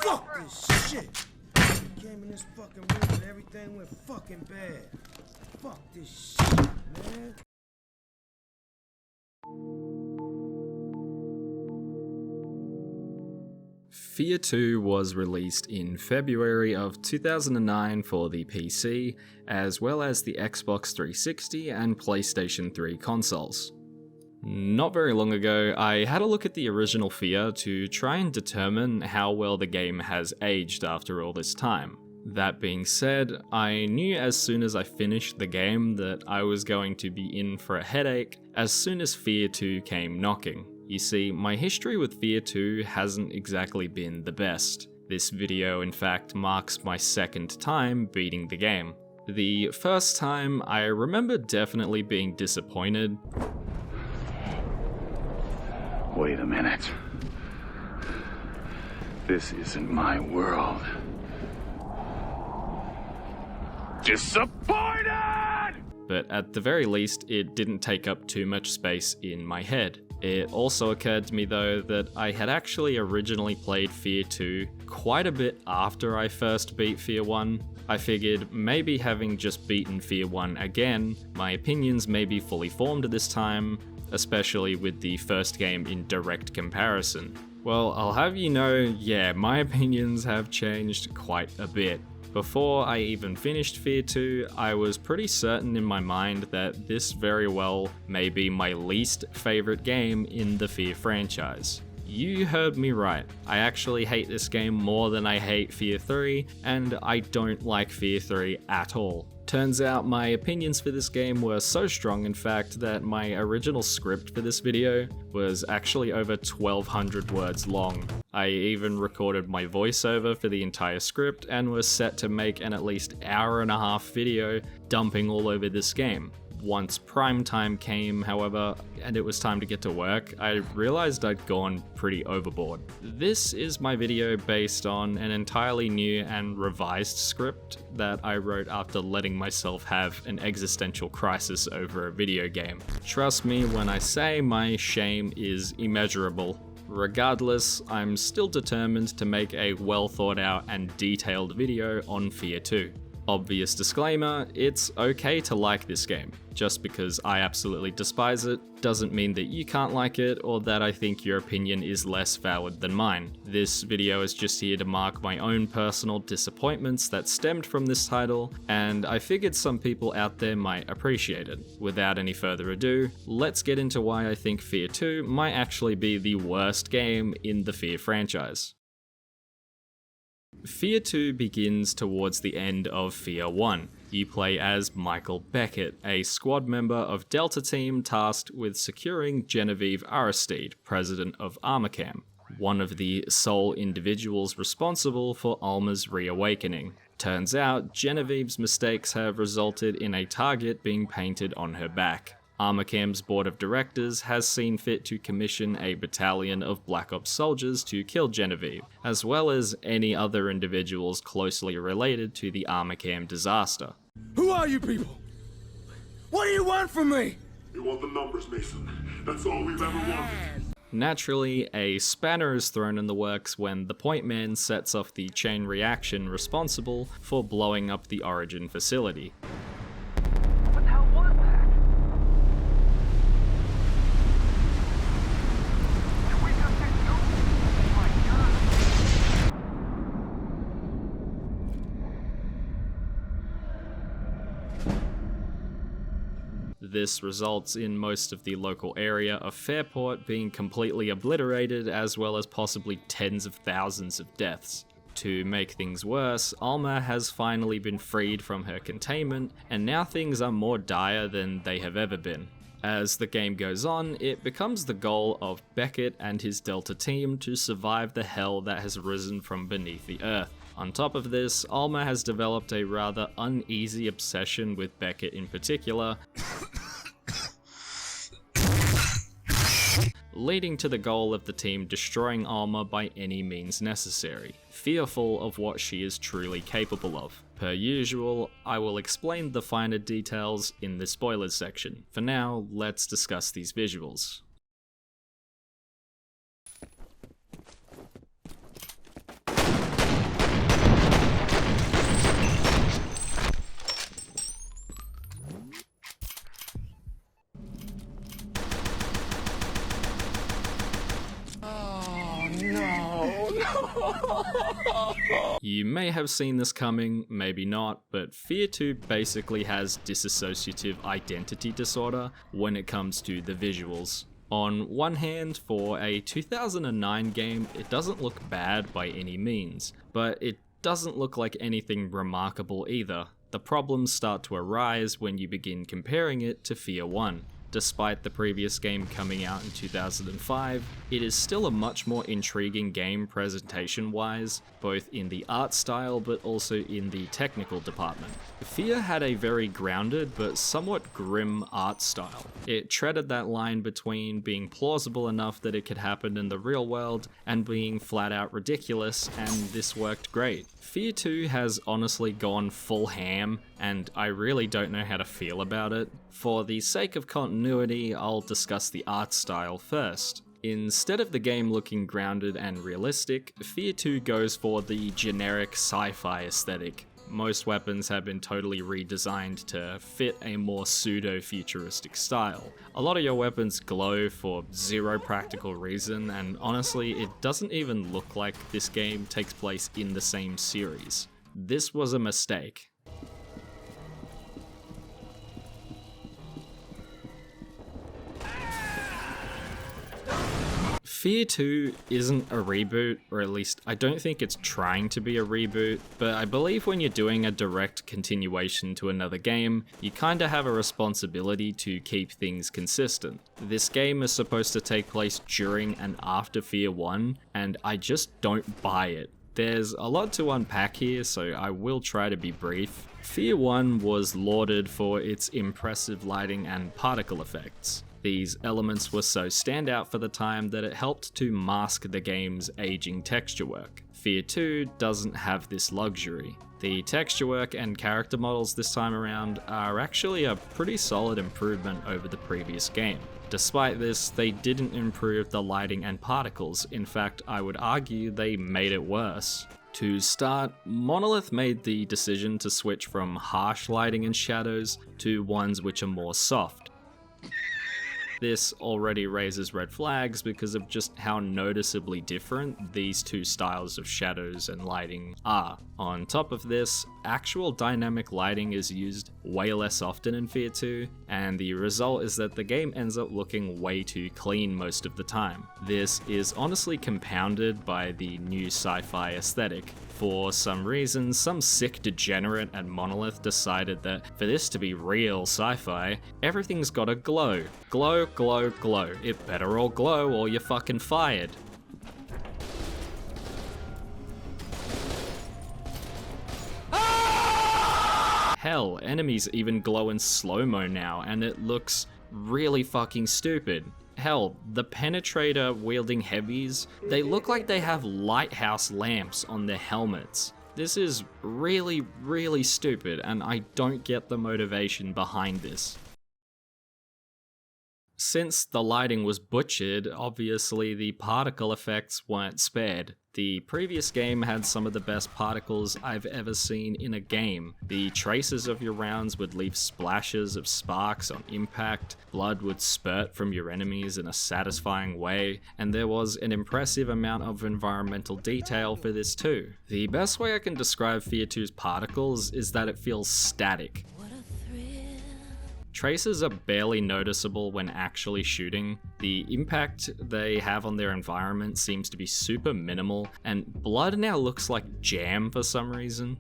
Fuck this shit! Came in this fucking room and everything went fucking bad. Fuck this shit, man. F.E.A.R 2 was released in February of 2009 for the PC, as well as the Xbox 360 and PlayStation 3 consoles. Not very long ago, I had a look at the original F.E.A.R to try and determine how well the game has aged after all this time. That being said, I knew as soon as I finished the game that I was going to be in for a headache as soon as F.E.A.R 2 came knocking. You see, my history with F.E.A.R 2 hasn't exactly been the best. This video in fact marks my second time beating the game. The first time, I remember definitely being disappointed. Wait a minute. This isn't my world. Disappointed! But at the very least, it didn't take up too much space in my head. It also occurred to me though that I had actually originally played F.E.A.R 2 quite a bit after I first beat F.E.A.R 1. I figured maybe having just beaten F.E.A.R 1 again, my opinions may be fully formed this time, especially with the first game in direct comparison. Well, I'll have you know, yeah, my opinions have changed quite a bit. Before I even finished F.E.A.R 2, I was pretty certain in my mind that this very well may be my least favorite game in the F.E.A.R franchise. You heard me right. I actually hate this game more than I hate F.E.A.R 3, and I don't like F.E.A.R 3 at all. Turns out my opinions for this game were so strong in fact that my original script for this video was actually over 1200 words long. I even recorded my voiceover for the entire script and was set to make an at least hour-and-a-half video dumping all over this game. Once prime time came, however, and it was time to get to work, I realized I'd gone pretty overboard. This is my video based on an entirely new and revised script that I wrote after letting myself have an existential crisis over a video game. Trust me when I say my shame is immeasurable. Regardless, I'm still determined to make a well thought out and detailed video on F.E.A.R 2. Obvious disclaimer, it's okay to like this game. Just because I absolutely despise it doesn't mean that you can't like it or that I think your opinion is less valid than mine. This video is just here to mark my own personal disappointments that stemmed from this title, and I figured some people out there might appreciate it. Without any further ado, let's get into why I think F.E.A.R 2 might actually be the worst game in the F.E.A.R franchise. F.E.A.R 2 begins towards the end of F.E.A.R 1. You play as Michael Beckett, a squad member of Delta Team tasked with securing Genevieve Aristide, president of Armacam, one of the sole individuals responsible for Alma's reawakening. Turns out, Genevieve's mistakes have resulted in a target being painted on her back. Armacam's board of directors has seen fit to commission a battalion of Black Ops soldiers to kill Genevieve, as well as any other individuals closely related to the Armacam disaster. Who are you people? What do you want from me? You want the numbers, Mason. That's all we've ever wanted. Naturally, a spanner is thrown in the works when the point man sets off the chain reaction responsible for blowing up the Origin facility. What the hell was that? Did we just get nuked? Oh my god. This results in most of the local area of Fairport being completely obliterated, as well as possibly tens of thousands of deaths. To make things worse, Alma has finally been freed from her containment, and now things are more dire than they have ever been. As the game goes on, it becomes the goal of Beckett and his Delta team to survive the hell that has risen from beneath the earth. On top of this, Alma has developed a rather uneasy obsession with Beckett in particular, leading to the goal of the team destroying Alma by any means necessary, fearful of what she is truly capable of. Per usual, I will explain the finer details in the spoilers section. For now, let's discuss these visuals. You may have seen this coming, maybe not, but F.E.A.R 2 basically has dissociative identity disorder when it comes to the visuals. On one hand, for a 2009 game, it doesn't look bad by any means, but it doesn't look like anything remarkable either. The problems start to arise when you begin comparing it to F.E.A.R 1. Despite the previous game coming out in 2005, it is still a much more intriguing game presentation-wise, both in the art style but also in the technical department. F.E.A.R had a very grounded but somewhat grim art style. It treaded that line between being plausible enough that it could happen in the real world and being flat out ridiculous, and this worked great. F.E.A.R 2 has honestly gone full ham, and I really don't know how to feel about it. For the sake of continuity, I'll discuss the art style first. Instead of the game looking grounded and realistic, F.E.A.R 2 goes for the generic sci-fi aesthetic. Most weapons have been totally redesigned to fit a more pseudo-futuristic style. A lot of your weapons glow for zero practical reason, and honestly, it doesn't even look like this game takes place in the same series. This was a mistake. F.E.A.R 2 isn't a reboot, or at least I don't think it's trying to be a reboot, but I believe when you're doing a direct continuation to another game, you kinda have a responsibility to keep things consistent. This game is supposed to take place during and after F.E.A.R 1, and I just don't buy it. There's a lot to unpack here, so I will try to be brief. F.E.A.R 1 was lauded for its impressive lighting and particle effects. These elements were so standout for the time that it helped to mask the game's aging texture work. F.E.A.R 2 doesn't have this luxury. The texture work and character models this time around are actually a pretty solid improvement over the previous game. Despite this, they didn't improve the lighting and particles. In fact, I would argue they made it worse. To start, Monolith made the decision to switch from harsh lighting and shadows to ones which are more soft. This already raises red flags because of just how noticeably different these two styles of shadows and lighting are. On top of this, actual dynamic lighting is used way less often in F.E.A.R 2, and the result is that the game ends up looking way too clean most of the time. This is honestly compounded by the new sci-fi aesthetic. For some reason, some sick degenerate at Monolith decided that for this to be real sci-fi, everything's gotta glow. Glow, glow, glow. It better all glow or you're fucking fired. Hell, enemies even glow in slow-mo now, and it looks really fucking stupid. Hell, the Penetrator wielding heavies, they look like they have lighthouse lamps on their helmets. This is really, really stupid, and I don't get the motivation behind this. Since the lighting was butchered, obviously the particle effects weren't spared. The previous game had some of the best particles I've ever seen in a game. The traces of your rounds would leave splashes of sparks on impact, blood would spurt from your enemies in a satisfying way, and there was an impressive amount of environmental detail for this too. The best way I can describe F.E.A.R 2's particles is that it feels static. Traces are barely noticeable when actually shooting. The impact they have on their environment seems to be super minimal, and blood now looks like jam for some reason.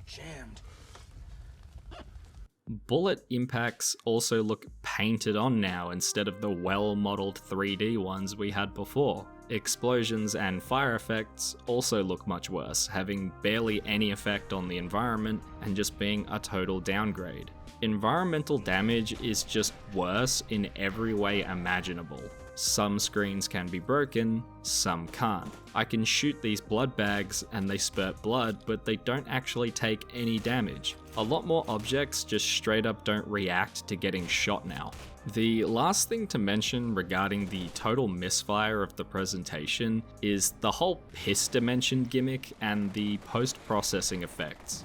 Jammed. Bullet impacts also look painted on now instead of the well-modeled 3D ones we had before. Explosions and fire effects also look much worse, having barely any effect on the environment and just being a total downgrade. Environmental damage is just worse in every way imaginable. Some screens can be broken, some can't. I can shoot these blood bags and they spurt blood, but they don't actually take any damage. A lot more objects just straight up don't react to getting shot now. The last thing to mention regarding the total misfire of the presentation is the whole piss dimension gimmick and the post-processing effects.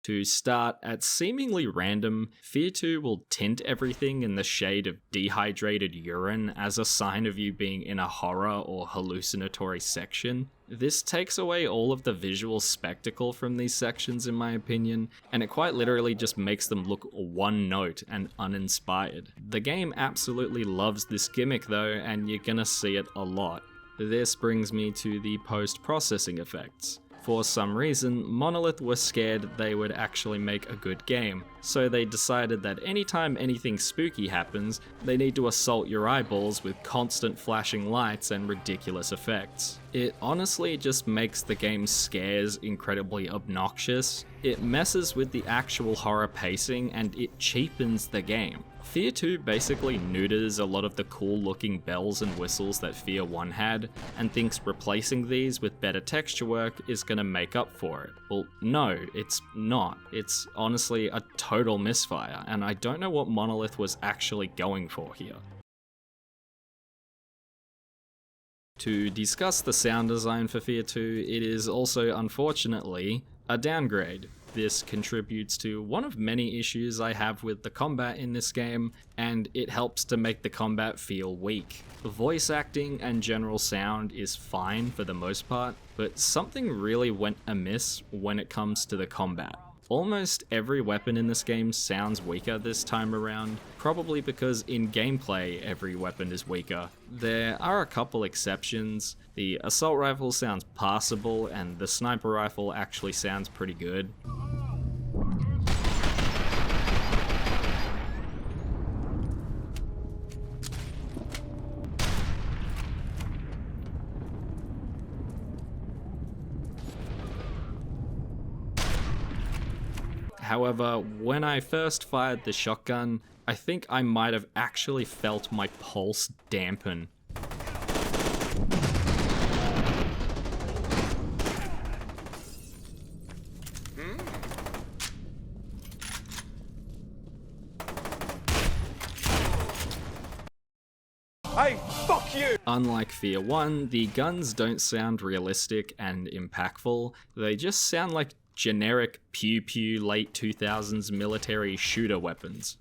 To start, at seemingly random, F.E.A.R 2 will tint everything in the shade of dehydrated urine as a sign of you being in a horror or hallucinatory section. This takes away all of the visual spectacle from these sections in my opinion, and it quite literally just makes them look one note and uninspired. The game absolutely loves this gimmick though, and you're gonna see it a lot. This brings me to the post-processing effects. For some reason, Monolith was scared they would actually make a good game, so they decided that anytime anything spooky happens, they need to assault your eyeballs with constant flashing lights and ridiculous effects. It honestly just makes the game's scares incredibly obnoxious. It messes with the actual horror pacing and it cheapens the game. F.E.A.R 2 basically neuters a lot of the cool looking bells and whistles that F.E.A.R 1 had, and thinks replacing these with better texture work is gonna make up for it. Well, no, it's not. It's honestly a total misfire, and I don't know what Monolith was actually going for here. To discuss the sound design for F.E.A.R 2, it is also unfortunately a downgrade. This contributes to one of many issues I have with the combat in this game, and it helps to make the combat feel weak. Voice acting and general sound is fine for the most part, but something really went amiss when it comes to the combat. Almost every weapon in this game sounds weaker this time around, probably because in gameplay every weapon is weaker. There are a couple exceptions. The assault rifle sounds passable and the sniper rifle actually sounds pretty good. However, when I first fired the shotgun, I think I might have actually felt my pulse dampen. Hey, fuck you! Unlike F.E.A.R 1, the guns don't sound realistic and impactful, they just sound like generic pew-pew late 2000s military shooter weapons.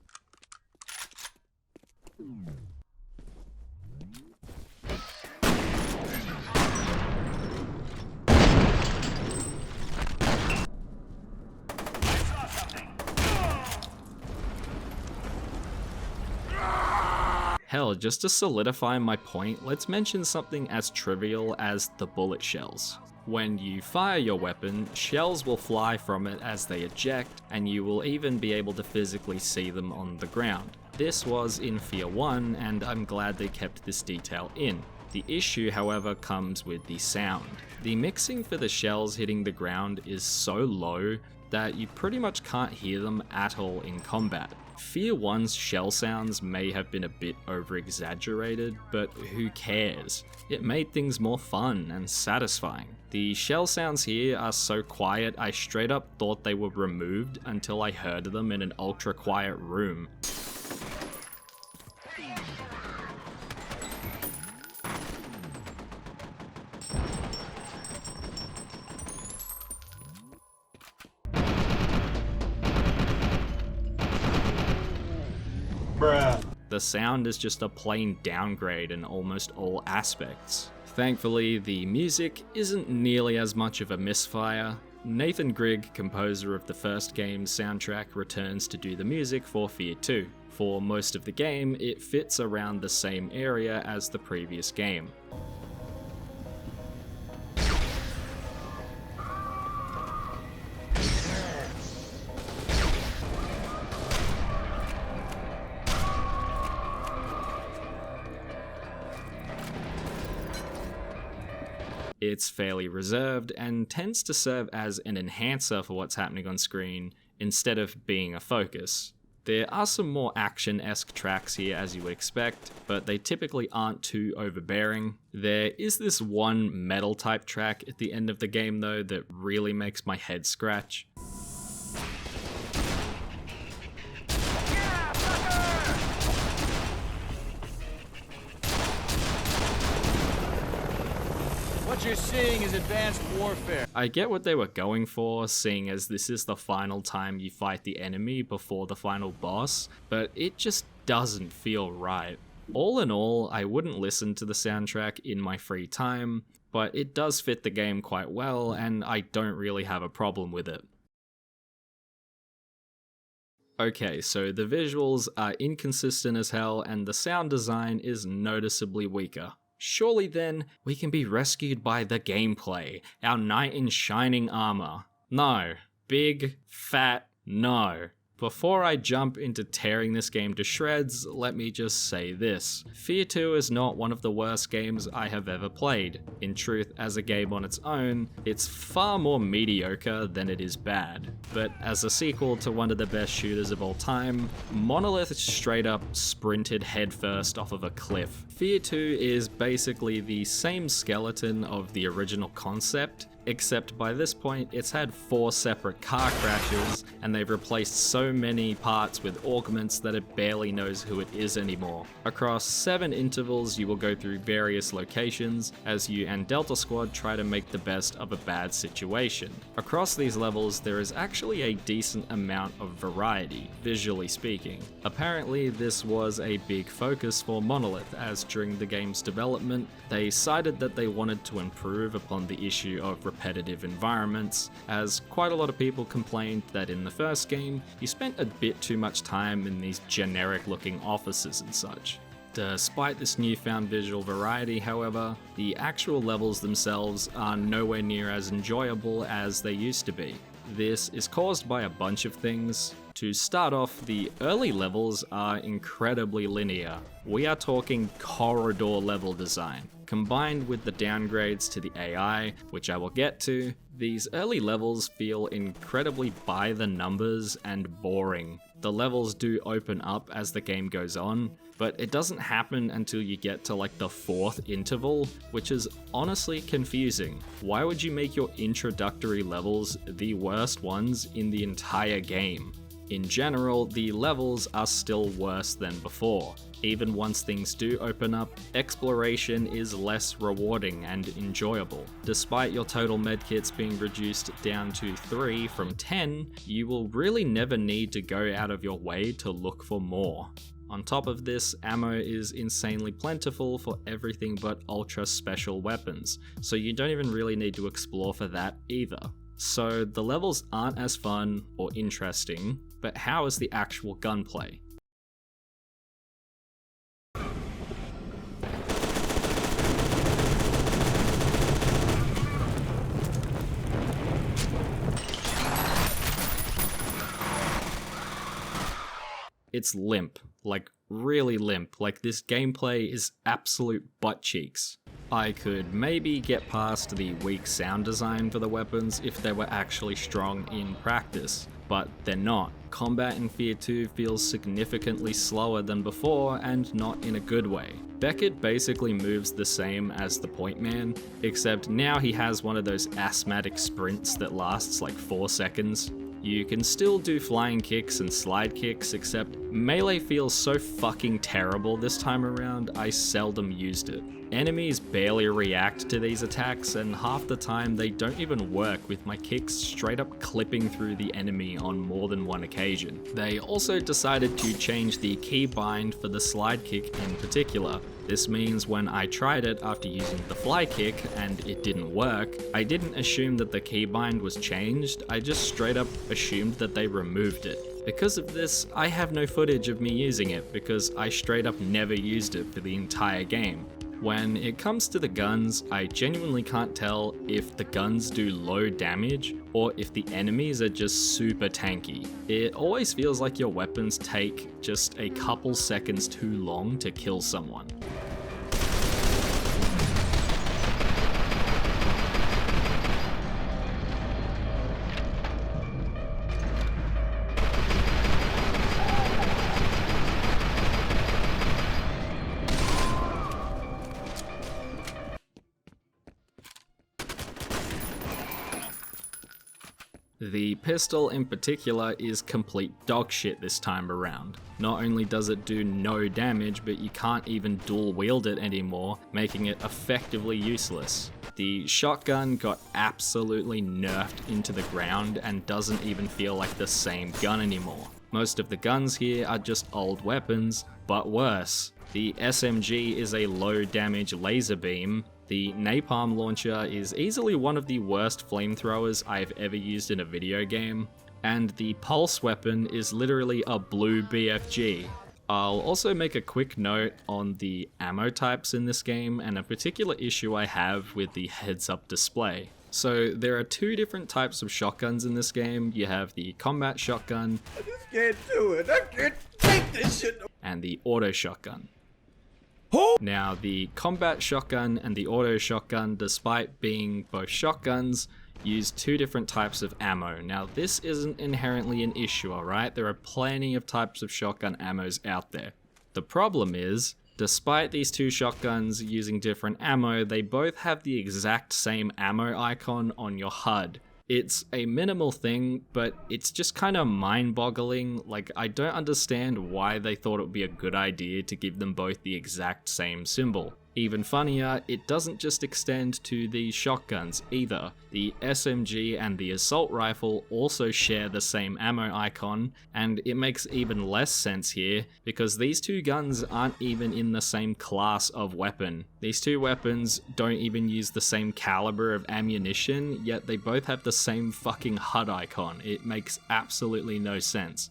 Hell, just to solidify my point, let's mention something as trivial as the bullet shells. When you fire your weapon, shells will fly from it as they eject, and you will even be able to physically see them on the ground. This was in F.E.A.R 1, and I'm glad they kept this detail in. The issue, however, comes with the sound. The mixing for the shells hitting the ground is so low that you pretty much can't hear them at all in combat. F.E.A.R 1's shell sounds may have been a bit over-exaggerated, but who cares? It made things more fun and satisfying. The shell sounds here are so quiet I straight up thought they were removed until I heard them in an ultra-quiet room. The sound is just a plain downgrade in almost all aspects. Thankfully, the music isn't nearly as much of a misfire. Nathan Grigg, composer of the first game's soundtrack, returns to do the music for F.E.A.R 2. For most of the game, it fits around the same area as the previous game. It's fairly reserved and tends to serve as an enhancer for what's happening on screen instead of being a focus. There are some more action-esque tracks here as you would expect, but they typically aren't too overbearing. There is this one metal type track at the end of the game though that really makes my head scratch. What you're seeing is advanced warfare. I get what they were going for, seeing as this is the final time you fight the enemy before the final boss, but it just doesn't feel right. All in all, I wouldn't listen to the soundtrack in my free time, but it does fit the game quite well, and I don't really have a problem with it. Okay, so the visuals are inconsistent as hell, and the sound design is noticeably weaker. Surely then, we can be rescued by the gameplay, our knight in shining armor. No. Big, fat, no. Before I jump into tearing this game to shreds, let me just say this. F.E.A.R 2 is not one of the worst games I have ever played. In truth, as a game on its own, it's far more mediocre than it is bad. But as a sequel to one of the best shooters of all time, Monolith straight up sprinted headfirst off of a cliff. F.E.A.R 2 is basically the same skeleton of the original concept, except by this point it's had 4 separate car crashes, and they've replaced so many parts with augments that it barely knows who it is anymore. Across 7 intervals you will go through various locations as you and Delta Squad try to make the best of a bad situation. Across these levels there is actually a decent amount of variety, visually speaking. Apparently this was a big focus for Monolith, as during the game's development they cited that they wanted to improve upon the issue of repetitive environments, as quite a lot of people complained that in the first game, you spent a bit too much time in these generic looking offices and such. Despite this newfound visual variety, however, the actual levels themselves are nowhere near as enjoyable as they used to be. This is caused by a bunch of things. To start off, the early levels are incredibly linear. We are talking corridor level design. Combined with the downgrades to the AI, which I will get to, these early levels feel incredibly by the numbers and boring. The levels do open up as the game goes on, but it doesn't happen until you get to like the 4th interval, which is honestly confusing. Why would you make your introductory levels the worst ones in the entire game? In general, the levels are still worse than before. Even once things do open up, exploration is less rewarding and enjoyable. Despite your total medkits being reduced down to 3 from 10, you will really never need to go out of your way to look for more. On top of this, ammo is insanely plentiful for everything but ultra special weapons, so you don't even really need to explore for that either. So the levels aren't as fun or interesting, but how is the actual gunplay? It's limp, like really limp, like this gameplay is absolute butt cheeks. I could maybe get past the weak sound design for the weapons if they were actually strong in practice, but they're not. Combat in F.E.A.R 2 feels significantly slower than before, and not in a good way. Beckett basically moves the same as the Point Man, except now he has one of those asthmatic sprints that lasts like 4 seconds. You can still do flying kicks and slide kicks, except melee feels so fucking terrible this time around, I seldom used it. Enemies barely react to these attacks, and half the time they don't even work, with my kicks straight up clipping through the enemy on more than one occasion. They also decided to change the keybind for the slide kick in particular. This means when I tried it after using the fly kick and it didn't work, I didn't assume that the keybind was changed, I just straight up assumed that they removed it. Because of this, I have no footage of me using it because I straight up never used it for the entire game. When it comes to the guns, I genuinely can't tell if the guns do low damage or if the enemies are just super tanky. It always feels like your weapons take just a couple seconds too long to kill someone. The pistol in particular is complete dog shit this time around. Not only does it do no damage, but you can't even dual wield it anymore, making it effectively useless. The shotgun got absolutely nerfed into the ground and doesn't even feel like the same gun anymore. Most of the guns here are just old weapons, but worse. The SMG is a low damage laser beam. The napalm launcher is easily one of the worst flamethrowers I've ever used in a video game, and the pulse weapon is literally a blue BFG. I'll also make a quick note on the ammo types in this game and a particular issue I have with the heads-up display. So there are two different types of shotguns in this game. You have the combat shotgun, I just can't do it. I can't take this shit. and the auto shotgun. Now, the combat shotgun and the auto shotgun, despite being both shotguns, use two different types of ammo. Now, this isn't inherently an issue, alright? There are plenty of types of shotgun ammos out there. The problem is, despite these two shotguns using different ammo, they both have the exact same ammo icon on your HUD. It's a minimal thing, but it's just kind of mind-boggling. Like, I don't understand why they thought it would be a good idea to give them both the exact same symbol. Even funnier, it doesn't just extend to the shotguns either. The SMG and the assault rifle also share the same ammo icon, and it makes even less sense here because these two guns aren't even in the same class of weapon. These two weapons don't even use the same caliber of ammunition, yet they both have the same fucking HUD icon. It makes absolutely no sense.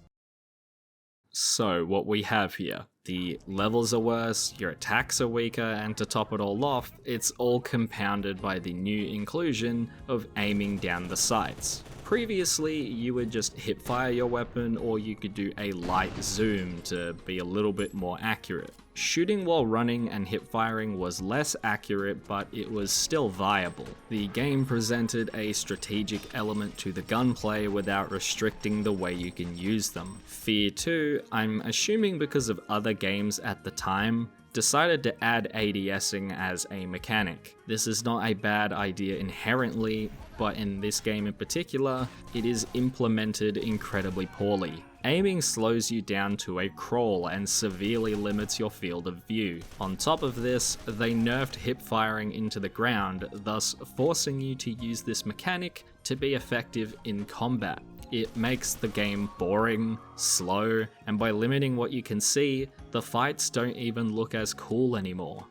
So what we have here, the levels are worse, your attacks are weaker, and to top it all off, it's all compounded by the new inclusion of aiming down the sights. Previously, you would just hip fire your weapon, or you could do a light zoom to be a little bit more accurate. Shooting while running and hip firing was less accurate, but it was still viable. The game presented a strategic element to the gunplay without restricting the way you can use them. F.E.A.R 2, I'm assuming because of other games at the time, decided to add ADSing as a mechanic. This is not a bad idea inherently, but in this game in particular, it is implemented incredibly poorly. Aiming slows you down to a crawl and severely limits your field of view. On top of this, they nerfed hip firing into the ground, thus forcing you to use this mechanic to be effective in combat. It makes the game boring, slow, and by limiting what you can see, the fights don't even look as cool anymore.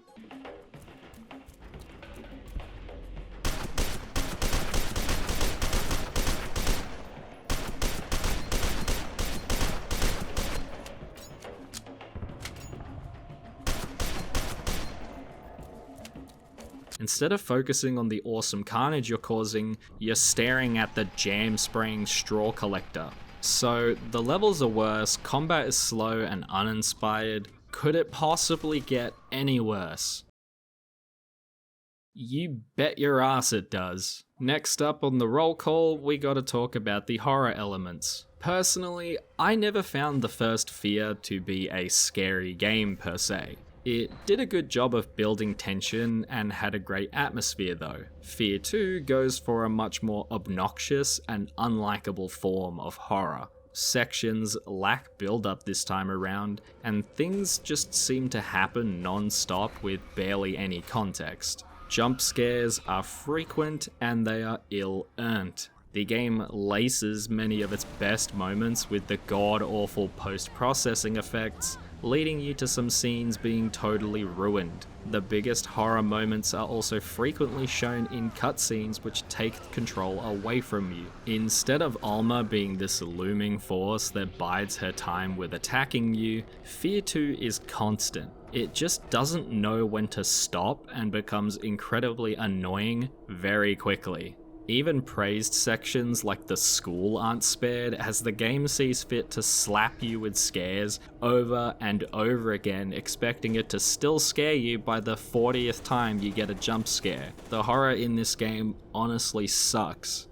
Instead of focusing on the awesome carnage you're causing, you're staring at the jam-spraying straw collector. So the levels are worse, combat is slow and uninspired. Could it possibly get any worse? You bet your ass it does. Next up on the roll call, we gotta talk about the horror elements. Personally, I never found the first F.E.A.R to be a scary game per se. It did a good job of building tension and had a great atmosphere though. F.E.A.R 2 goes for a much more obnoxious and unlikable form of horror. Sections lack build-up this time around, and things just seem to happen non-stop with barely any context. Jump scares are frequent and they are ill-earned. The game laces many of its best moments with the god-awful post-processing effects, leading you to some scenes being totally ruined. The biggest horror moments are also frequently shown in cutscenes which take control away from you. Instead of Alma being this looming force that bides her time with attacking you, F.E.A.R 2 is constant. It just doesn't know when to stop and becomes incredibly annoying very quickly. Even praised sections like the school aren't spared, as the game sees fit to slap you with scares over and over again, expecting it to still scare you by the 40th time you get a jump scare. The horror in this game honestly sucks.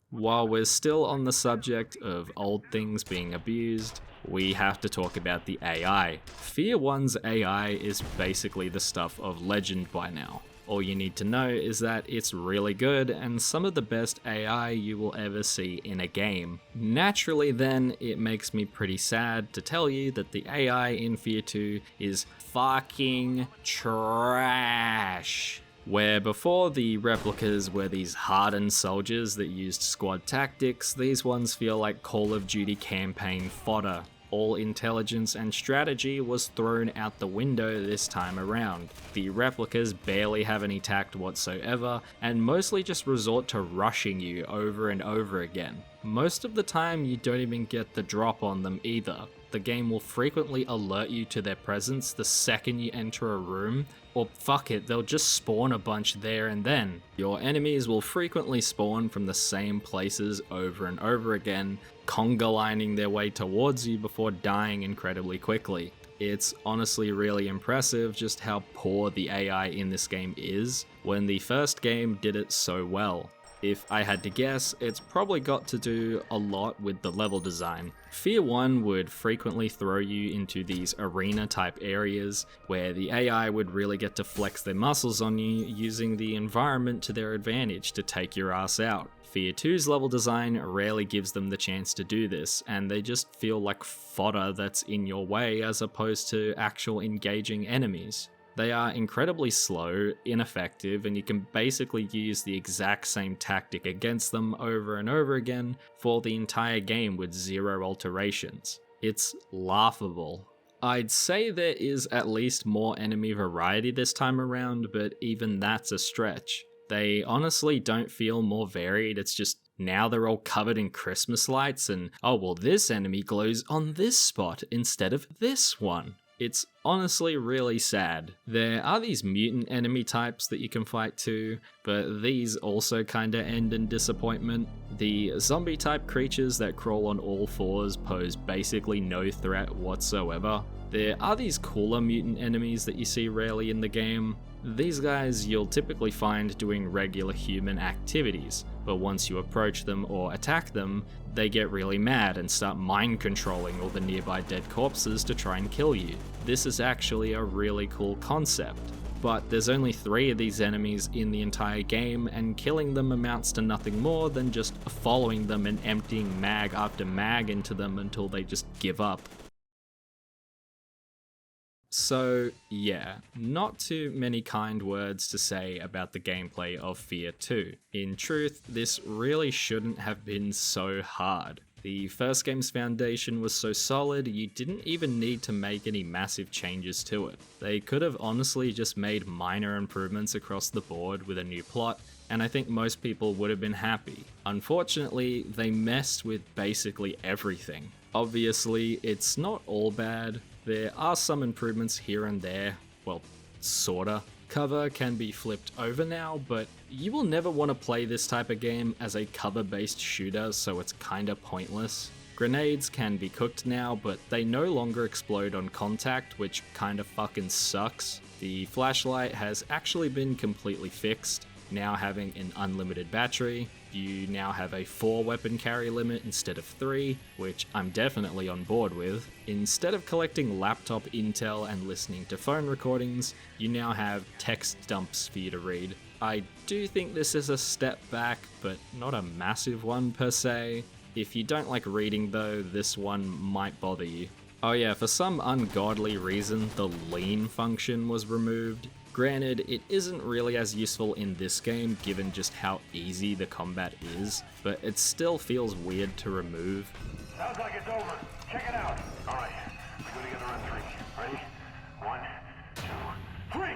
While we're still on the subject of old things being abused, we have to talk about the AI. F.E.A.R 1's AI is basically the stuff of legend by now. All you need to know is that it's really good and some of the best AI you will ever see in a game. Naturally then, it makes me pretty sad to tell you that the AI in F.E.A.R 2 is fucking trash. Where before the replicas were these hardened soldiers that used squad tactics, these ones feel like Call of Duty campaign fodder. All intelligence and strategy was thrown out the window this time around. The replicas barely have any tact whatsoever, and mostly just resort to rushing you over and over again. Most of the time you don't even get the drop on them either. The game will frequently alert you to their presence the second you enter a room, or fuck it, they'll just spawn a bunch there and then. Your enemies will frequently spawn from the same places over and over again, conga lining their way towards you before dying incredibly quickly. It's honestly really impressive just how poor the AI in this game is, when the first game did it so well. If I had to guess, it's probably got to do a lot with the level design. F.E.A.R 1 would frequently throw you into these arena type areas where the AI would really get to flex their muscles on you, using the environment to their advantage to take your ass out. F.E.A.R 2's level design rarely gives them the chance to do this, and they just feel like fodder that's in your way as opposed to actual engaging enemies. They are incredibly slow, ineffective, and you can basically use the exact same tactic against them over and over again for the entire game with zero alterations. It's laughable. I'd say there is at least more enemy variety this time around, but even that's a stretch. They honestly don't feel more varied, it's just now they're all covered in Christmas lights and, oh well, this enemy glows on this spot instead of this one. It's honestly really sad. There are these mutant enemy types that you can fight too, but these also kinda end in disappointment. The zombie type creatures that crawl on all fours pose basically no threat whatsoever. There are these cooler mutant enemies that you see rarely in the game. These guys you'll typically find doing regular human activities, but once you approach them or attack them, they get really mad and start mind controlling all the nearby dead corpses to try and kill you. This is actually a really cool concept, but there's only 3 of these enemies in the entire game, and killing them amounts to nothing more than just following them and emptying mag after mag into them until they just give up. So yeah, not too many kind words to say about the gameplay of F.E.A.R 2. In truth, this really shouldn't have been so hard. The first game's foundation was so solid, you didn't even need to make any massive changes to it. They could have honestly just made minor improvements across the board with a new plot, and I think most people would have been happy. Unfortunately, they messed with basically everything. Obviously, it's not all bad. There are some improvements here and there, well, sorta. Cover can be flipped over now, but you will never want to play this type of game as a cover-based shooter, so it's kinda pointless. Grenades can be cooked now, but they no longer explode on contact, which kinda fucking sucks. The flashlight has actually been completely fixed, now having an unlimited battery. You now have a 4 weapon carry limit instead of 3, which I'm definitely on board with. Instead of collecting laptop intel and listening to phone recordings, you now have text dumps for you to read. I do think this is a step back, but not a massive one per se. If you don't like reading though, this one might bother you. Oh yeah, for some ungodly reason, the lean function was removed. Granted, it isn't really as useful in this game given just how easy the combat is, but it still feels weird to remove. Sounds like it's over. Check it out. All right, we go together on 3. Ready? 1, 2, 3.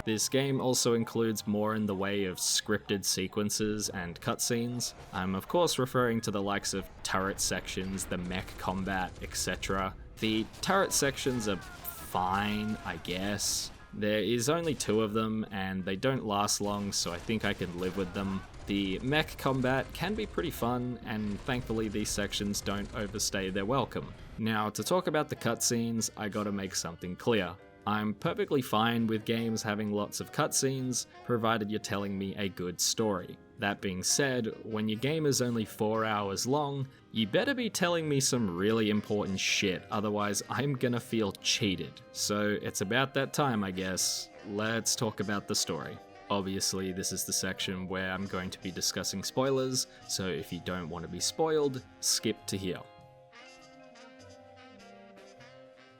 This game also includes more in the way of scripted sequences and cutscenes. I'm of course referring to the likes of turret sections, the mech combat, etc. The turret sections are fine, I guess. There is only 2 of them, and they don't last long, so I think I can live with them. The mech combat can be pretty fun, and thankfully these sections don't overstay their welcome. Now, to talk about the cutscenes, I gotta make something clear. I'm perfectly fine with games having lots of cutscenes, provided you're telling me a good story. That being said, when your game is only 4 hours long, you better be telling me some really important shit, otherwise I'm gonna feel cheated. So it's about that time, I guess. Let's talk about the story. Obviously, this is the section where I'm going to be discussing spoilers, so if you don't want to be spoiled, skip to here.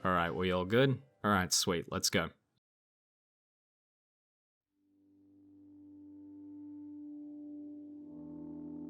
Alright, we all good? Alright, sweet, let's go.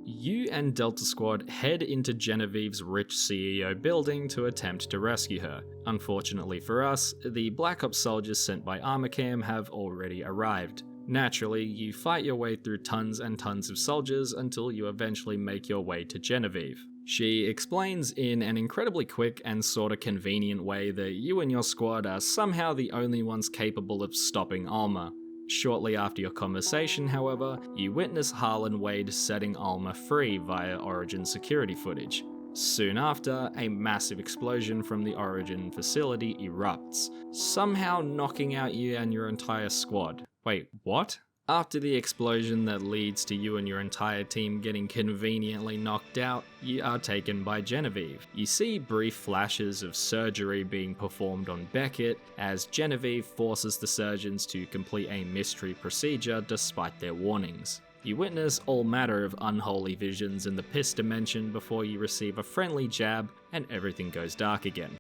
You and Delta Squad head into Genevieve's rich CEO building to attempt to rescue her. Unfortunately for us, the Black Ops soldiers sent by Armorcam have already arrived. Naturally, you fight your way through tons and tons of soldiers until you eventually make your way to Genevieve. She explains in an incredibly quick and sorta convenient way that you and your squad are somehow the only ones capable of stopping Alma. Shortly after your conversation, however, you witness Harlan Wade setting Alma free via Origin security footage. Soon after, a massive explosion from the Origin facility erupts, somehow knocking out you and your entire squad. Wait, what? After the explosion that leads to you and your entire team getting conveniently knocked out, you are taken by Genevieve. You see brief flashes of surgery being performed on Beckett as Genevieve forces the surgeons to complete a mystery procedure despite their warnings. You witness all manner of unholy visions in the piss dimension before you receive a friendly jab and everything goes dark again.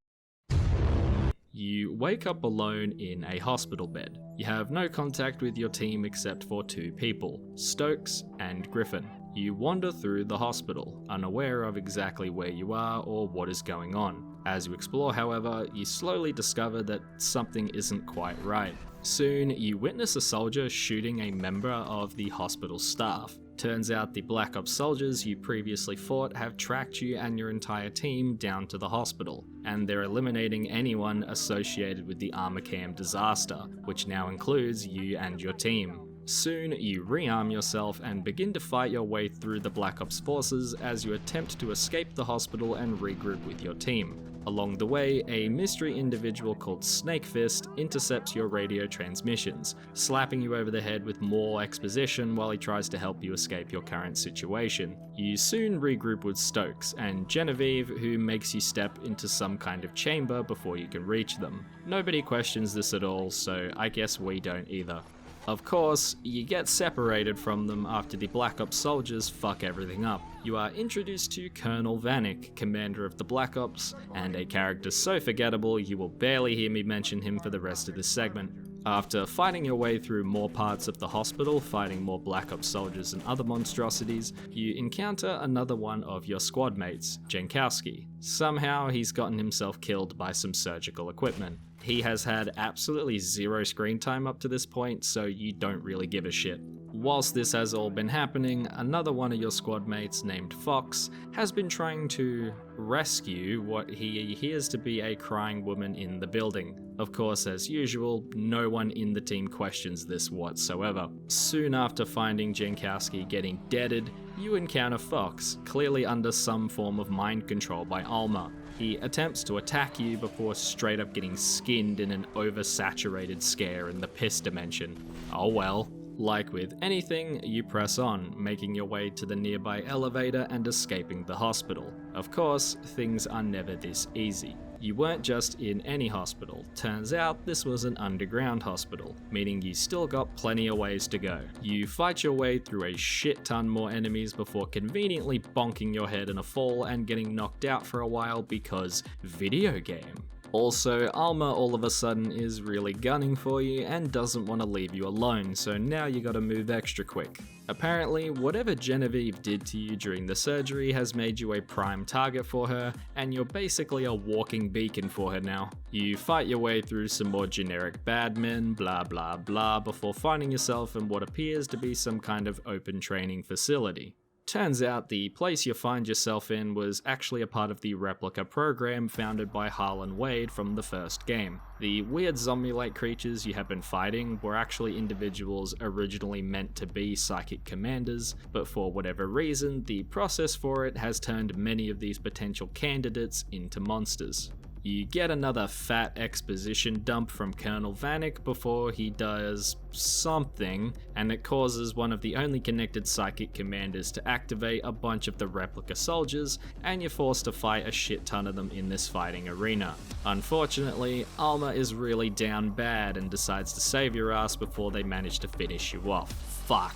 You wake up alone in a hospital bed. You have no contact with your team except for 2 people, Stokes and Griffin. You wander through the hospital, unaware of exactly where you are or what is going on. As you explore, however, you slowly discover that something isn't quite right. Soon, you witness a soldier shooting a member of the hospital staff. Turns out the Black Ops soldiers you previously fought have tracked you and your entire team down to the hospital, and they're eliminating anyone associated with the Armorcam disaster, which now includes you and your team. Soon, you rearm yourself and begin to fight your way through the Black Ops forces as you attempt to escape the hospital and regroup with your team. Along the way, a mystery individual called Snakefist intercepts your radio transmissions, slapping you over the head with more exposition while he tries to help you escape your current situation. You soon regroup with Stokes and Genevieve, who makes you step into some kind of chamber before you can reach them. Nobody questions this at all, so I guess we don't either. Of course, you get separated from them after the Black Ops soldiers fuck everything up. You are introduced to Colonel Vanek, commander of the Black Ops, and a character so forgettable you will barely hear me mention him for the rest of this segment. After fighting your way through more parts of the hospital, fighting more Black Ops soldiers and other monstrosities, you encounter another one of your squad mates, Jankowski. Somehow he's gotten himself killed by some surgical equipment. He has had absolutely zero screen time up to this point, so you don't really give a shit. Whilst this has all been happening, another one of your squad mates named Fox has been trying to rescue what he hears to be a crying woman in the building. Of course, as usual, no one in the team questions this whatsoever. Soon after finding Jankowski getting deaded, you encounter Fox, clearly under some form of mind control by Alma. He attempts to attack you before straight up getting skinned in an oversaturated scare in the piss dimension. Oh well. Like with anything, you press on, making your way to the nearby elevator and escaping the hospital. Of course, things are never this easy. You weren't just in any hospital. Turns out this was an underground hospital, meaning you still got plenty of ways to go. You fight your way through a shit ton more enemies before conveniently bonking your head in a fall and getting knocked out for a while because video game. Also, Alma all of a sudden is really gunning for you and doesn't want to leave you alone, so now you gotta move extra quick. Apparently, whatever Genevieve did to you during the surgery has made you a prime target for her, and you're basically a walking beacon for her now. You fight your way through some more generic bad men, blah blah blah, before finding yourself in what appears to be some kind of open training facility. Turns out the place you find yourself in was actually a part of the replica program founded by Harlan Wade from the first game. The weird zombie-like creatures you have been fighting were actually individuals originally meant to be psychic commanders, but for whatever reason, the process for it has turned many of these potential candidates into monsters. You get another fat exposition dump from Colonel Vanek before he does something, and it causes one of the only connected psychic commanders to activate a bunch of the replica soldiers, and you're forced to fight a shit ton of them in this fighting arena. Unfortunately, Alma is really down bad and decides to save your ass before they manage to finish you off. Fuck.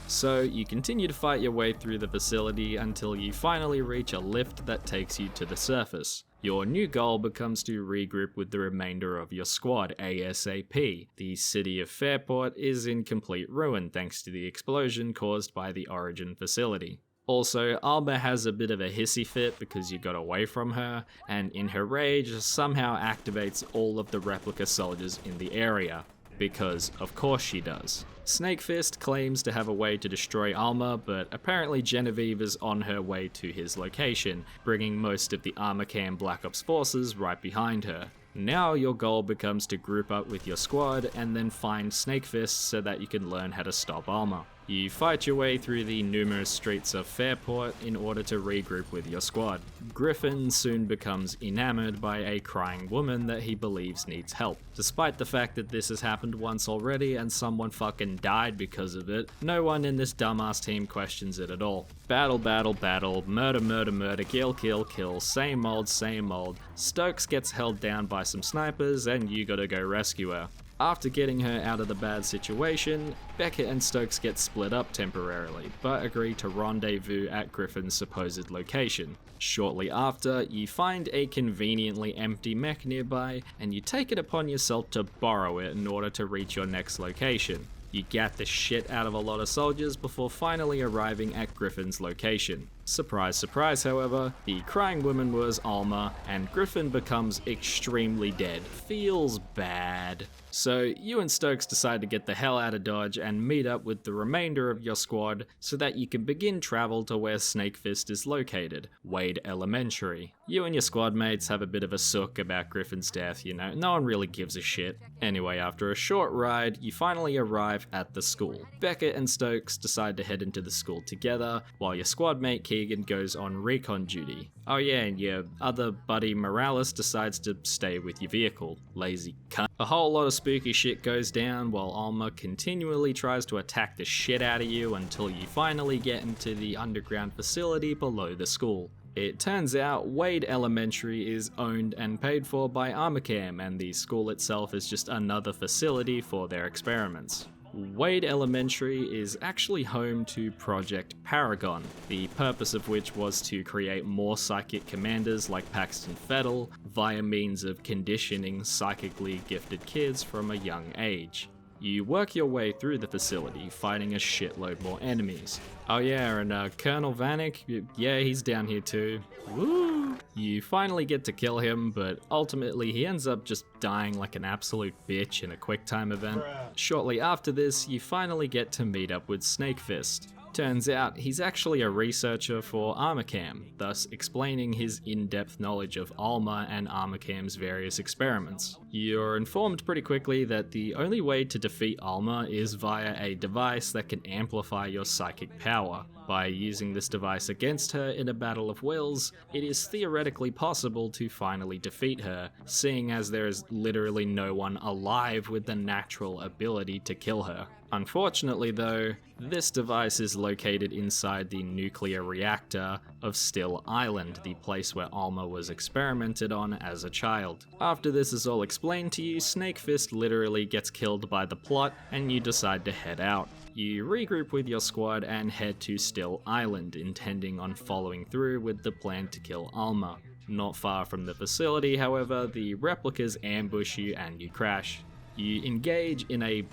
So you continue to fight your way through the facility until you finally reach a lift that takes you to the surface. Your new goal becomes to regroup with the remainder of your squad ASAP. The city of Fairport is in complete ruin thanks to the explosion caused by the Origin facility. Also, Alma has a bit of a hissy fit because you got away from her, and in her rage somehow activates all of the replica soldiers in the area. Because of course she does. Snakefist claims to have a way to destroy Alma, but apparently Genevieve is on her way to his location, bringing most of the Armacam Black Ops forces right behind her. Now your goal becomes to group up with your squad and then find Snakefist so that you can learn how to stop Alma. You fight your way through the numerous streets of Fairport in order to regroup with your squad. Griffin soon becomes enamored by a crying woman that he believes needs help. Despite the fact that this has happened once already and someone fucking died because of it, no one in this dumbass team questions it at all. Battle, battle, battle, murder, murder, murder, kill, kill, kill, same old, same old. Stokes gets held down by some snipers and you gotta go rescue her. After getting her out of the bad situation, Beckett and Stokes get split up temporarily, but agree to rendezvous at Griffin's supposed location. Shortly after, you find a conveniently empty mech nearby, and you take it upon yourself to borrow it in order to reach your next location. You gat the shit out of a lot of soldiers before finally arriving at Griffin's location. Surprise, surprise, however, the crying woman was Alma, and Griffin becomes extremely dead. Feels bad. So you and Stokes decide to get the hell out of Dodge and meet up with the remainder of your squad so that you can begin travel to where Snakefist is located, Wade Elementary. You and your squad mates have a bit of a sook about Griffin's death, you know, no one really gives a shit. Anyway, after a short ride, you finally arrive at the school. Beckett and Stokes decide to head into the school together, while your squad mate Keegan goes on recon duty. Oh yeah, and your other buddy Morales decides to stay with your vehicle. Lazy cunt. A whole lot of spooky shit goes down while Alma continually tries to attack the shit out of you until you finally get into the underground facility below the school. It turns out Wade Elementary is owned and paid for by Armacam, and the school itself is just another facility for their experiments. Wade Elementary is actually home to Project Paragon, the purpose of which was to create more psychic commanders like Paxton Fettel via means of conditioning psychically gifted kids from a young age. You work your way through the facility, fighting a shitload more enemies. Oh yeah, and Colonel Vanek, yeah, he's down here too. Woo! You finally get to kill him, but ultimately he ends up just dying like an absolute bitch in a QuickTime event. Shortly after this, you finally get to meet up with Snakefist. Turns out he's actually a researcher for Armacam, thus explaining his in-depth knowledge of Alma and Armacam's various experiments. You're informed pretty quickly that the only way to defeat Alma is via a device that can amplify your psychic power. By using this device against her in a battle of wills, it is theoretically possible to finally defeat her, seeing as there is literally no one alive with the natural ability to kill her. Unfortunately though, this device is located inside the nuclear reactor of Still Island, the place where Alma was experimented on as a child. After this is all explained to you, Snakefist literally gets killed by the plot and you decide to head out. You regroup with your squad and head to Still Island, intending on following through with the plan to kill Alma. Not far from the facility, however, the replicas ambush you and you crash. You engage in a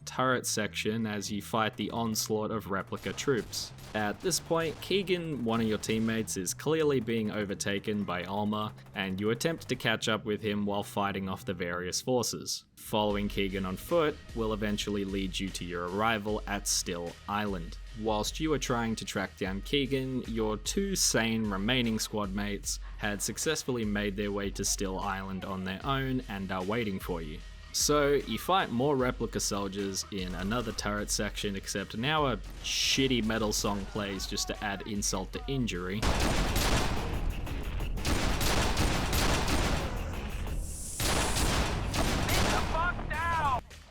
turret section as you fight the onslaught of replica troops. At this point, Keegan, one of your teammates, is clearly being overtaken by Alma, and you attempt to catch up with him while fighting off the various forces. Following Keegan on foot will eventually lead you to your arrival at Still Island. Whilst you are trying to track down Keegan, your two sane remaining squad mates had successfully made their way to Still Island on their own and are waiting for you. So you fight more replica soldiers in another turret section, except now a shitty metal song plays just to add insult to injury.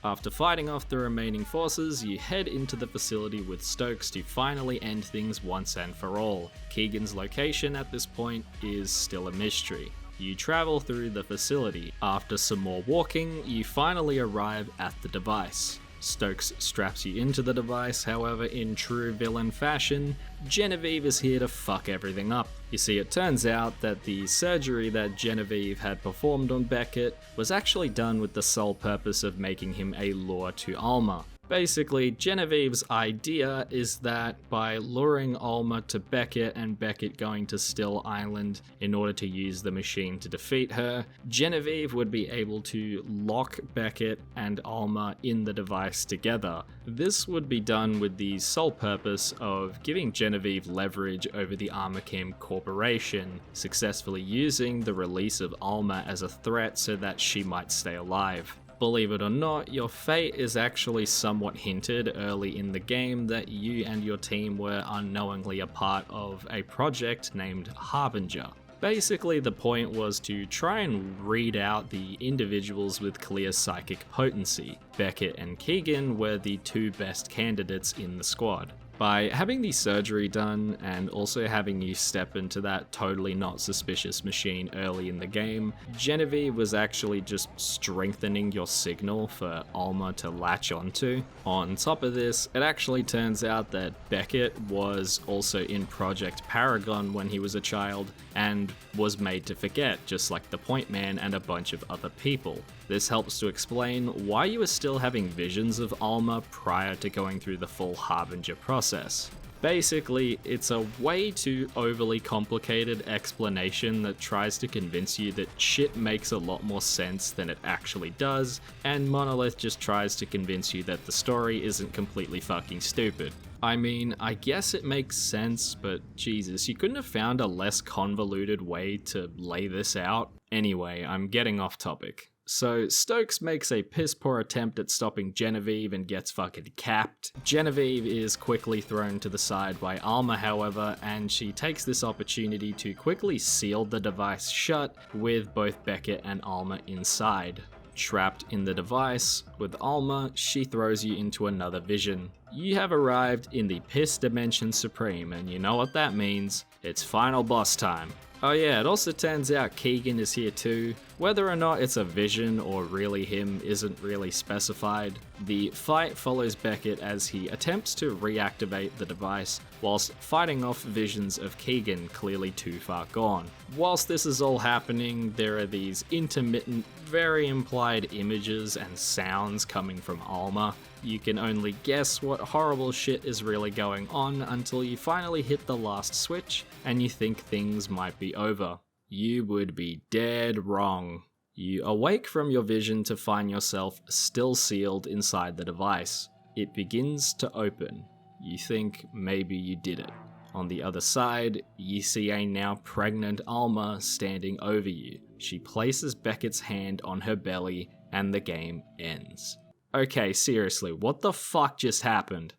After fighting off the remaining forces, you head into the facility with Stokes to finally end things once and for all. Keegan's location at this point is still a mystery. You travel through the facility. After some more walking, you finally arrive at the device. Stokes straps you into the device, however, in true villain fashion, Genevieve is here to fuck everything up. You see, it turns out that the surgery that Genevieve had performed on Beckett was actually done with the sole purpose of making him a lure to Alma. Basically, Genevieve's idea is that by luring Alma to Beckett and Beckett going to Still Island in order to use the machine to defeat her, Genevieve would be able to lock Beckett and Alma in the device together. This would be done with the sole purpose of giving Genevieve leverage over the Armachem Corporation, successfully using the release of Alma as a threat so that she might stay alive. Believe it or not, your fate is actually somewhat hinted early in the game that you and your team were unknowingly a part of a project named Harbinger. Basically, the point was to try and read out the individuals with clear psychic potency. Beckett and Keegan were the two best candidates in the squad. By having the surgery done and also having you step into that totally not suspicious machine early in the game, Genevieve was actually just strengthening your signal for Alma to latch onto. On top of this, it actually turns out that Beckett was also in Project Paragon when he was a child and was made to forget, just like the Point Man and a bunch of other people. This helps to explain why you were still having visions of Alma prior to going through the full Harbinger process. Basically, it's a way too overly complicated explanation that tries to convince you that shit makes a lot more sense than it actually does, and Monolith just tries to convince you that the story isn't completely fucking stupid. I mean, I guess it makes sense, but Jesus, you couldn't have found a less convoluted way to lay this out? Anyway, I'm getting off topic. So Stokes makes a piss poor attempt at stopping Genevieve and gets fucking capped. Genevieve is quickly thrown to the side by Alma, however, and she takes this opportunity to quickly seal the device shut with both Beckett and Alma inside. Trapped in the device with Alma, she throws you into another vision. You have arrived in the Piss Dimension Supreme, and you know what that means. It's final boss time. Oh yeah, it also turns out Keegan is here too. Whether or not it's a vision or really him isn't really specified. The fight follows Beckett as he attempts to reactivate the device, whilst fighting off visions of Keegan clearly too far gone. Whilst this is all happening, there are these intermittent, very implied images and sounds coming from Alma. You can only guess what horrible shit is really going on until you finally hit the last switch and you think things might be over. You would be dead wrong. You awake from your vision to find yourself still sealed inside the device. It begins to open. You think maybe you did it. On the other side, you see a now pregnant Alma standing over you. She places Beckett's hand on her belly and the game ends. Okay, seriously, what the fuck just happened?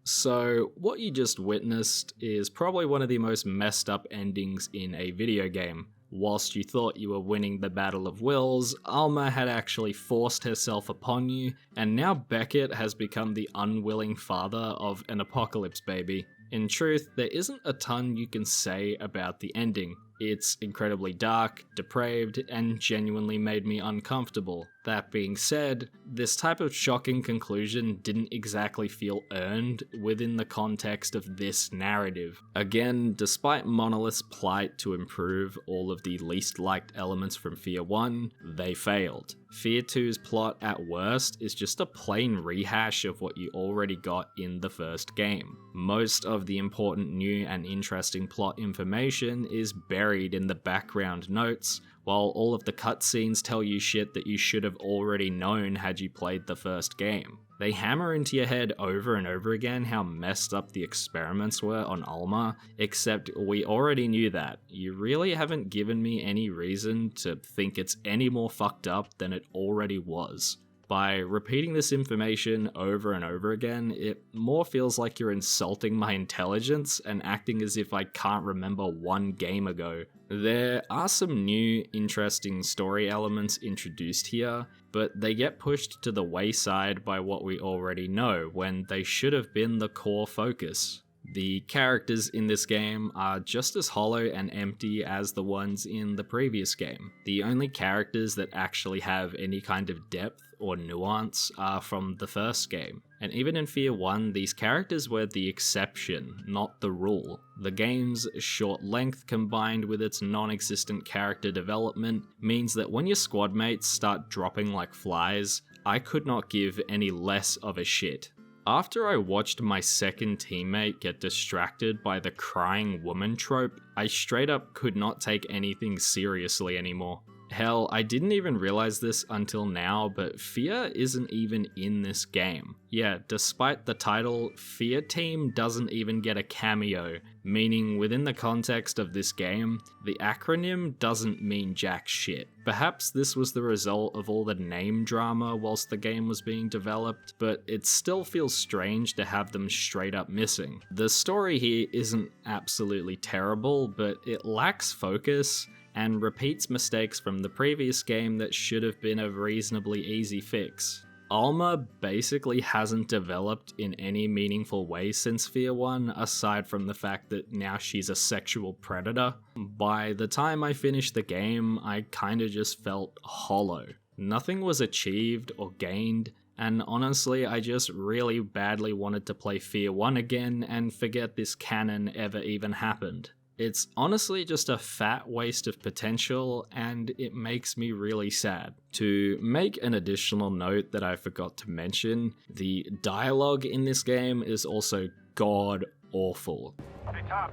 So, what you just witnessed is probably one of the most messed up endings in a video game. Whilst you thought you were winning the Battle of Wills, Alma had actually forced herself upon you, and now Beckett has become the unwilling father of an apocalypse baby. In truth, there isn't a ton you can say about the ending. It's incredibly dark, depraved, and genuinely made me uncomfortable. That being said, this type of shocking conclusion didn't exactly feel earned within the context of this narrative. Again, despite Monolith's plight to improve all of the least liked elements from F.E.A.R 1, they failed. F.E.A.R 2's plot at worst is just a plain rehash of what you already got in the first game. Most of the important new and interesting plot information is buried in the background notes, while all of the cutscenes tell you shit that you should have already known had you played the first game. They hammer into your head over and over again how messed up the experiments were on Alma, except we already knew that. You really haven't given me any reason to think it's any more fucked up than it already was. By repeating this information over and over again, it more feels like you're insulting my intelligence and acting as if I can't remember one game ago. There are some new, interesting story elements introduced here, but they get pushed to the wayside by what we already know, when they should have been the core focus. The characters in this game are just as hollow and empty as the ones in the previous game. The only characters that actually have any kind of depth or nuance are from the first game. And even in F.E.A.R 1, these characters were the exception, not the rule. The game's short length combined with its non-existent character development means that when your squad mates start dropping like flies, I could not give any less of a shit. After I watched my second teammate get distracted by the crying woman trope, I straight up could not take anything seriously anymore. Hell, I didn't even realize this until now, but F.E.A.R isn't even in this game. Yeah, despite the title, F.E.A.R Team doesn't even get a cameo, meaning within the context of this game, the acronym doesn't mean jack shit. Perhaps this was the result of all the name drama whilst the game was being developed, but it still feels strange to have them straight up missing. The story here isn't absolutely terrible, but it lacks focus and repeats mistakes from the previous game that should have been a reasonably easy fix. Alma basically hasn't developed in any meaningful way since F.E.A.R 1, aside from the fact that now she's a sexual predator. By the time I finished the game, I kinda just felt hollow. Nothing was achieved or gained, and honestly, I just really badly wanted to play F.E.A.R 1 again and forget this canon ever even happened. It's honestly just a fat waste of potential, and it makes me really sad. To make an additional note that I forgot to mention, the dialogue in this game is also god awful. Hey, Top.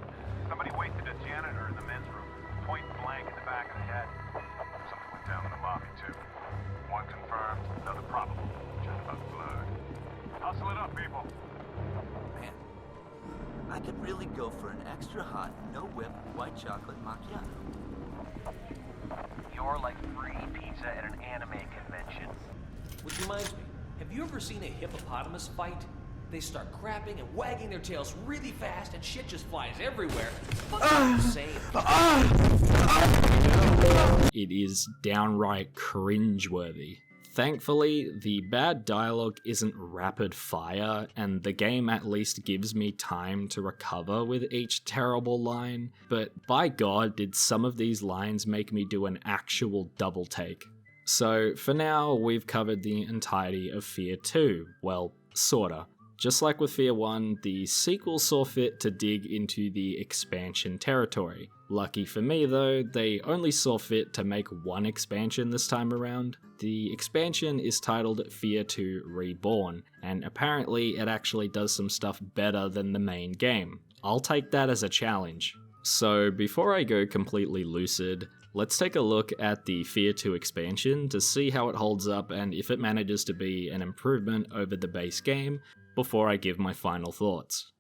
Somebody wasted a janitor in the men's room. Point blank in the back of the head. Something went down in the lobby, too. One confirmed, another probable. Just about blood. Hustle it up, people. Man, I could really go for an extra hot, no whip, white chocolate macchiato. You're like free pizza at an anime convention. Which reminds me, have you ever seen a hippopotamus fight? They start crapping and wagging their tails really fast and shit just flies everywhere. Fucking insane. It is downright cringeworthy. Thankfully, the bad dialogue isn't rapid fire, and the game at least gives me time to recover with each terrible line, but by god did some of these lines make me do an actual double take. So for now, we've covered the entirety of F.E.A.R 2, well, sorta. Just like with F.E.A.R 1, the sequel saw fit to dig into the expansion territory. Lucky for me though, they only saw fit to make one expansion this time around. The expansion is titled F.E.A.R 2 Reborn, and apparently it actually does some stuff better than the main game. I'll take that as a challenge. So before I go completely lucid, let's take a look at the F.E.A.R 2 expansion to see how it holds up and if it manages to be an improvement over the base game, before I give my final thoughts.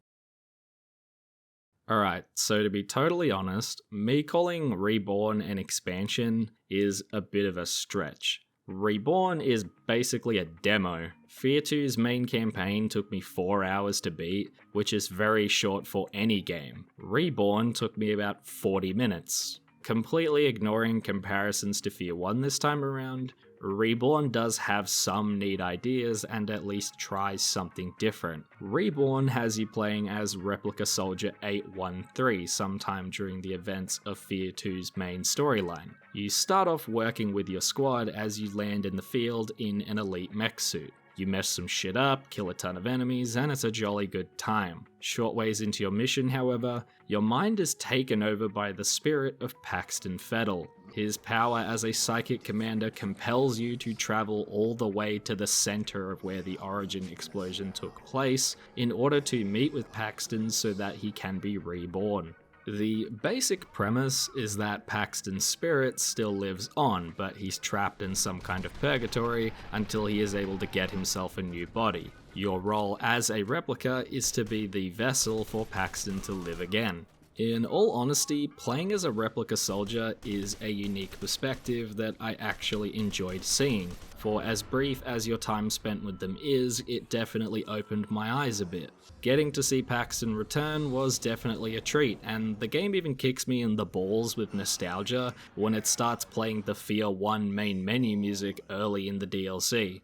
Alright, so to be totally honest, me calling Reborn an expansion is a bit of a stretch. Reborn is basically a demo. F.E.A.R 2's main campaign took me 4 hours to beat, which is very short for any game. Reborn took me about 40 minutes. Completely ignoring comparisons to F.E.A.R 1 this time around, Reborn does have some neat ideas and at least tries something different. Reborn has you playing as Replica Soldier 813 sometime during the events of F.E.A.R 2's main storyline. You start off working with your squad as you land in the field in an elite mech suit. You mess some shit up, kill a ton of enemies, and it's a jolly good time. Short ways into your mission, however, your mind is taken over by the spirit of Paxton Fettel. His power as a psychic commander compels you to travel all the way to the center of where the origin explosion took place in order to meet with Paxton so that he can be reborn. The basic premise is that Paxton's spirit still lives on, but he's trapped in some kind of purgatory until he is able to get himself a new body. Your role as a replica is to be the vessel for Paxton to live again. In all honesty, playing as a replica soldier is a unique perspective that I actually enjoyed seeing. For as brief as your time spent with them is, it definitely opened my eyes a bit. Getting to see Paxton return was definitely a treat, and the game even kicks me in the balls with nostalgia when it starts playing the F.E.A.R 1 main menu music early in the DLC.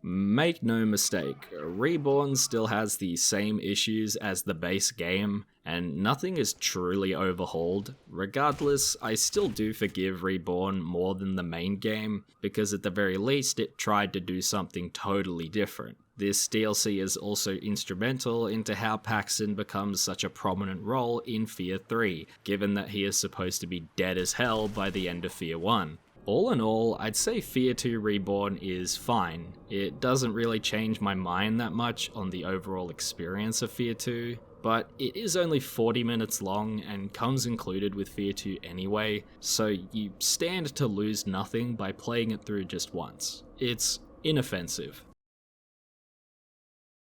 Make no mistake, Reborn still has the same issues as the base game, and nothing is truly overhauled. Regardless, I still do forgive Reborn more than the main game, because at the very least it tried to do something totally different. This DLC is also instrumental into how Paxton becomes such a prominent role in F.E.A.R 3, given that he is supposed to be dead as hell by the end of F.E.A.R 1. All in all, I'd say F.E.A.R 2 Reborn is fine. It doesn't really change my mind that much on the overall experience of F.E.A.R 2, but it is only 40 minutes long and comes included with F.E.A.R 2 anyway, so you stand to lose nothing by playing it through just once. It's inoffensive.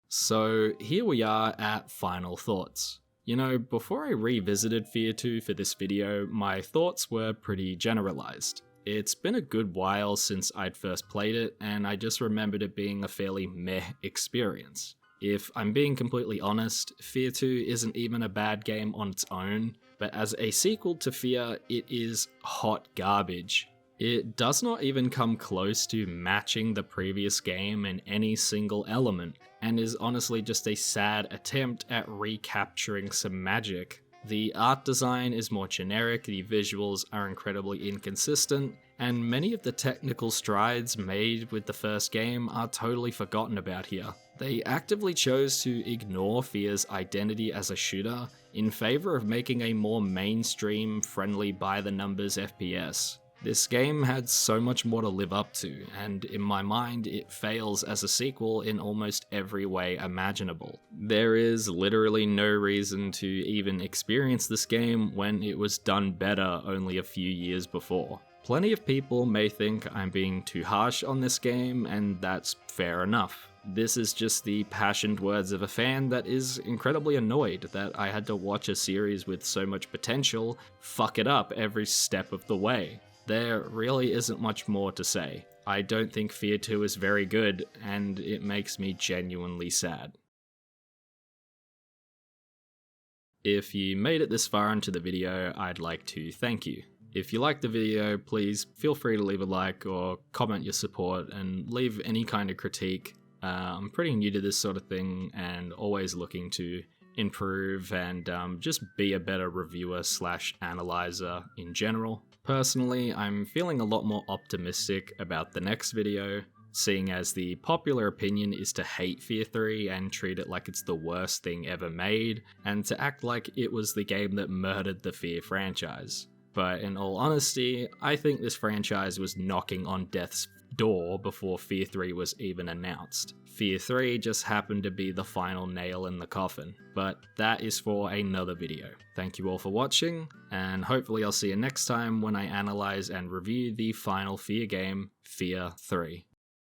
So here we are at final thoughts. You know, before I revisited F.E.A.R 2 for this video, my thoughts were pretty generalized. It's been a good while since I'd first played it, and I just remembered it being a fairly meh experience. If I'm being completely honest, F.E.A.R 2 isn't even a bad game on its own, but as a sequel to F.E.A.R, it is hot garbage. It does not even come close to matching the previous game in any single element, and is honestly just a sad attempt at recapturing some magic. The art design is more generic, the visuals are incredibly inconsistent, and many of the technical strides made with the first game are totally forgotten about here. They actively chose to ignore F.E.A.R's identity as a shooter in favor of making a more mainstream, friendly by-the-numbers FPS. This game had so much more to live up to, and in my mind it fails as a sequel in almost every way imaginable. There is literally no reason to even experience this game when it was done better only a few years before. Plenty of people may think I'm being too harsh on this game, and that's fair enough. This is just the passionate words of a fan that is incredibly annoyed that I had to watch a series with so much potential fuck it up every step of the way. There really isn't much more to say. I don't think F.E.A.R 2 is very good, and it makes me genuinely sad. If you made it this far into the video, I'd like to thank you. If you liked the video, please feel free to leave a like or comment your support and leave any kind of critique. I'm pretty new to this sort of thing and always looking to improve and just be a better reviewer / analyzer in general. Personally, I'm feeling a lot more optimistic about the next video, seeing as the popular opinion is to hate F.E.A.R 3 and treat it like it's the worst thing ever made, and to act like it was the game that murdered the F.E.A.R franchise. But in all honesty, I think this franchise was knocking on death's door before F.E.A.R 3 was even announced. F.E.A.R 3 just happened to be the final nail in the coffin, but that is for another video. Thank you all for watching, and hopefully I'll see you next time when I analyze and review the final F.E.A.R game, F.E.A.R 3.